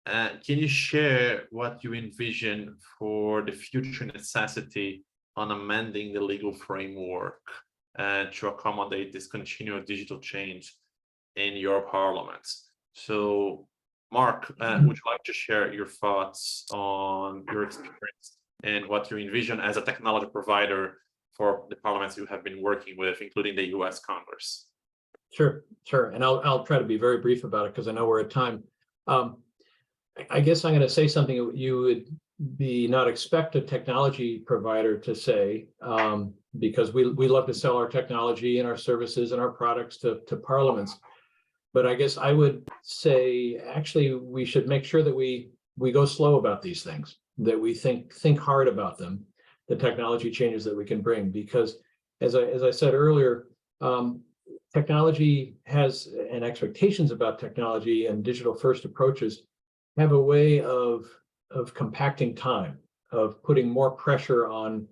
can you share what you envision for the future necessity on amending the legal framework to accommodate this continual digital change in your parliaments? So, Mark, would you like to share your thoughts on your experience and what you envision as a technology provider for the parliaments you have been working with, including the US Congress? Sure. And I'll try to be very brief about it because I know we're at time. I guess I'm going to say something you would not expect a technology provider to say, because we love to sell our technology and our services and our products to parliaments. But I guess I would say, actually, we should make sure that we go slow about these things, that we think hard about them, the technology changes that we can bring, because as I said earlier, technology has, and expectations about technology and digital first approaches have a way of compacting time, of putting more pressure on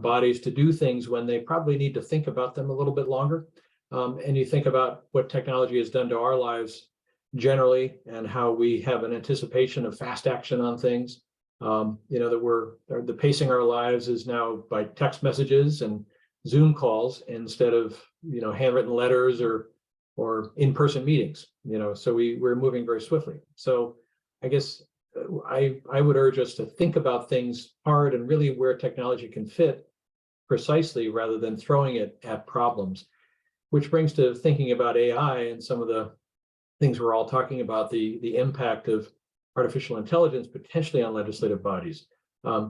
bodies to do things when they probably need to think about them a little bit longer. And you think about what technology has done to our lives generally, and how we have an anticipation of fast action on things. That the pacing our lives is now by text messages and Zoom calls instead of handwritten letters or in-person meetings. So we're moving very swiftly. So I guess I would urge us to think about things hard and really where technology can fit precisely, rather than throwing it at problems. Which brings to thinking about AI and some of the things we're all talking about, the impact of artificial intelligence potentially on legislative bodies.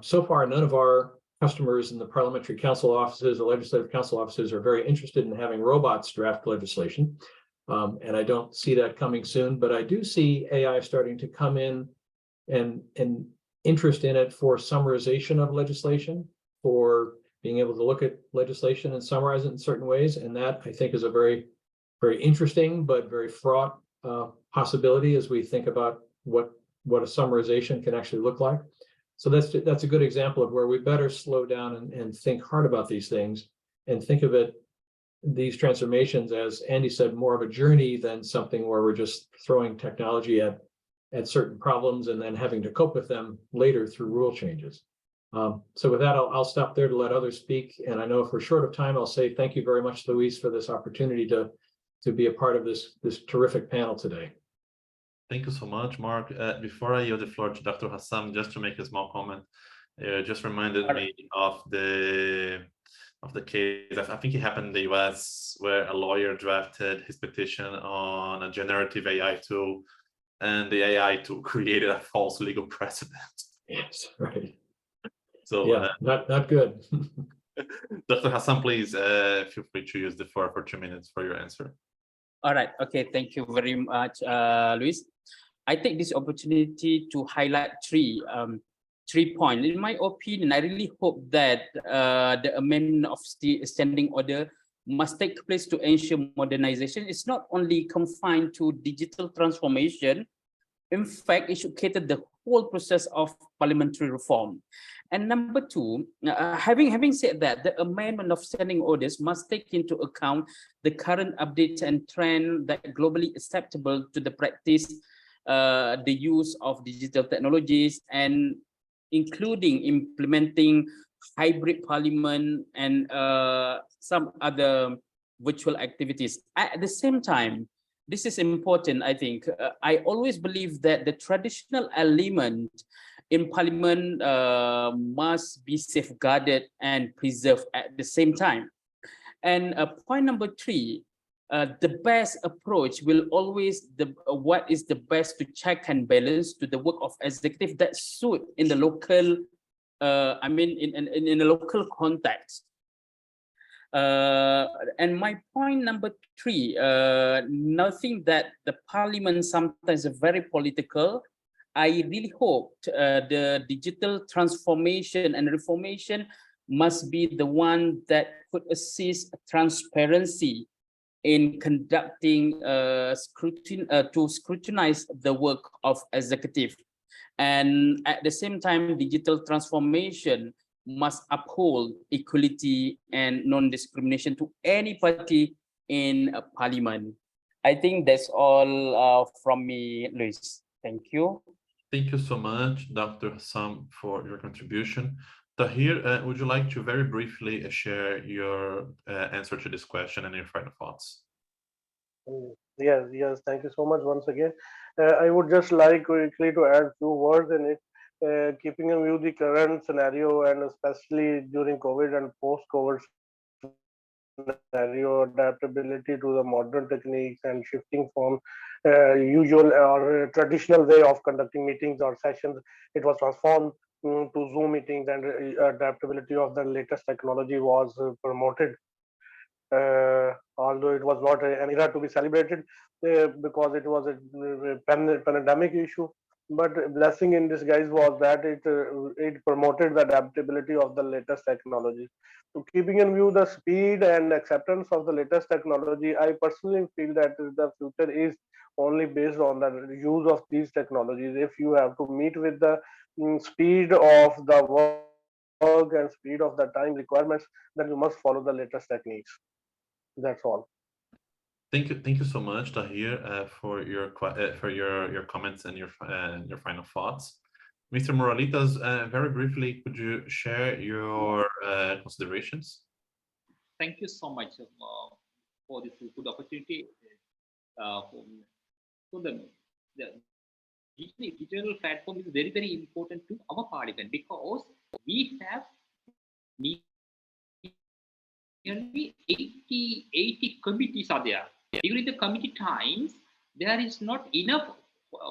So far, none of our customers in the Parliamentary Council offices or Legislative Council offices are very interested in having robots draft legislation. And I don't see that coming soon, but I do see AI starting to come in and interest in it for summarization of legislation, for being able to look at legislation and summarize it in certain ways. And that, I think, is a very, very interesting but very fraught possibility as we think about what a summarization can actually look like. So that's a good example of where we better slow down and think hard about these things, and think of these transformations, as Andy said, more of a journey than something where we're just throwing technology at certain problems and then having to cope with them later through rule changes. So with that, I'll stop there to let others speak. And I know if we're short of time, I'll say thank you very much, Luís, for this opportunity to be a part of this terrific panel today. Thank you so much, Mark. Before I yield the floor to Dr. Hassan, just to make a small comment, just reminded me of the case. I think it happened in the US, where a lawyer drafted his petition on a generative AI tool, and the AI tool created a false legal precedent. Yes, right. So yeah, not good. Dr. Hassan, please feel free to use the floor for 2 minutes for your answer. All right. Okay. Thank you very much, Luís. I take this opportunity to highlight three points. In my opinion, I really hope that the amendment of the standing order must take place to ensure modernization is not only confined to digital transformation. In fact, it should cater the whole process of parliamentary reform. And number two, having said that, the amendment of standing orders must take into account the current updates and trend that globally acceptable to the practice, the use of digital technologies, and including implementing hybrid parliament and some other virtual activities. At the same time, this is important, I think. I always believe that the traditional element in Parliament must be safeguarded and preserved at the same time. And point number 3, the best approach will always what is the best to check and balance to the work of executive that suit in the local, I mean, in a local context. And my point number 3, nothing that the Parliament sometimes is very political. I really hope the digital transformation and reformation must be the one that could assist transparency in conducting to scrutinize the work of executive. And at the same time, digital transformation must uphold equality and non-discrimination to any party in Parliament. I think that's all from me, Luis. Thank you. Thank you so much, Dr. Hassan, for your contribution. Tahir, would you like to very briefly share your answer to this question and your final thoughts? Yes, thank you so much once again. I would just like quickly to add few words in it, keeping in view the current scenario and especially during COVID and post-COVID scenario, adaptability to the modern techniques and shifting from usual or traditional way of conducting meetings or sessions, it was transformed to Zoom meetings, and adaptability of the latest technology was promoted. Although it was not an era to be celebrated because it was a pandemic issue, but blessing in disguise was that it promoted the adaptability of the latest technology. So keeping in view the speed and acceptance of the latest technology, I personally feel that the future is only based on the use of these technologies. If you have to meet with the speed of the work and speed of the time requirements, then you must follow the latest techniques. That's all. Thank you so much, Tahir, for your comments and your final thoughts. Mr. Muralithas, very briefly, could you share your considerations? Thank you so much for this good opportunity. So the digital platform is very, very important to our Parliament because we have nearly 80 committees are there. During the committee times, there is not enough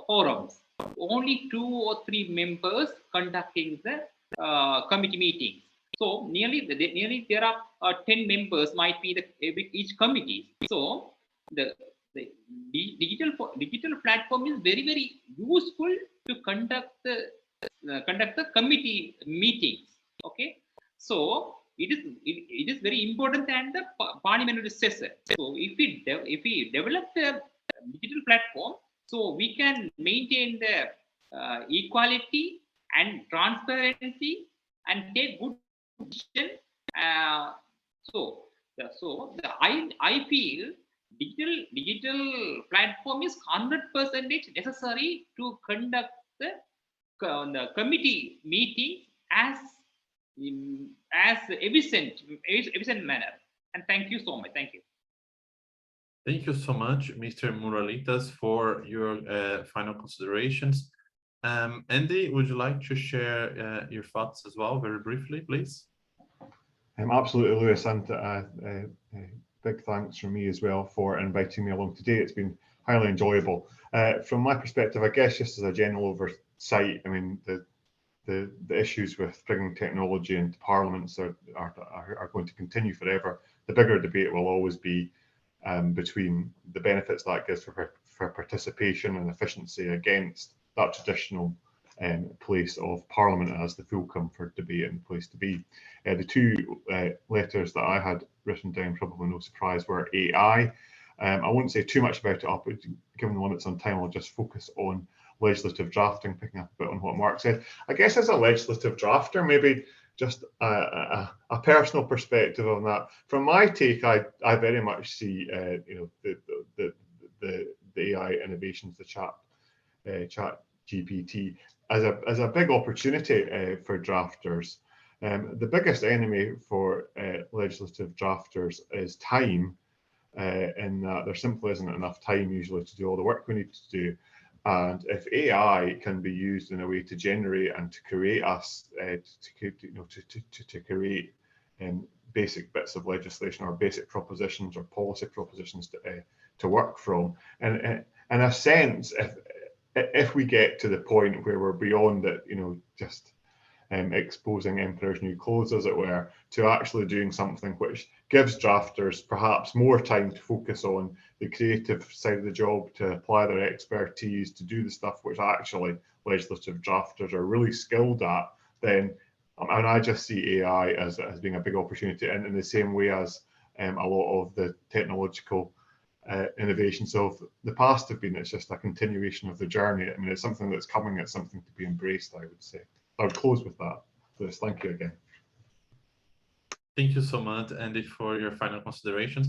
forums. Only 2 or 3 members conducting the committee meetings. So nearly there are 10 members might be each committee. So the digital platform is very, very useful to conduct the committee meetings. Okay, so it is very important and the parliamentary session. So if we develop the digital platform, so we can maintain the equality and transparency and take good decision. I feel digital platform is 100% necessary to conduct the committee meeting as efficient manner. And thank you so much. Thank you. Thank you so much, Mr. Muralithas, for your final considerations. Andy, would you like to share your thoughts as well, very briefly, please? Absolutely, Luis, and big thanks from me as well for inviting me along today. It's been highly enjoyable. From my perspective, I guess just as a general oversight, I mean, the issues with bringing technology into parliaments are going to continue forever. The bigger debate will always be between the benefits that gives for participation and efficiency against that traditional place of Parliament as the fulcrum for debate and place to be. The 2 letters that I had written down, probably no surprise, were AI. I won't say too much about it, but given the limits on time, I'll just focus on legislative drafting, picking up a bit on what Mark said. I guess as a legislative drafter, maybe just a personal perspective on that. From my take, I very much see the AI innovations, the chat GPT, as a big opportunity for drafters. The biggest enemy for legislative drafters is time, in that there simply isn't enough time usually to do all the work we need to do. And if AI can be used in a way to generate and to create us, to create basic bits of legislation or basic propositions or policy propositions to work from, and in a sense, if we get to the point where we're beyond it, just exposing emperor's new clothes, as it were, to actually doing something which gives drafters perhaps more time to focus on the creative side of the job, to apply their expertise, to do the stuff which actually legislative drafters are really skilled at, then I just see AI as being a big opportunity, and in the same way as a lot of the technological innovations of the past have been. It's just a continuation of the journey. I mean, it's something that's coming, it's something to be embraced, I would say. I would close with that. Liz, thank you again. Thank you so much, Andy, for your final considerations.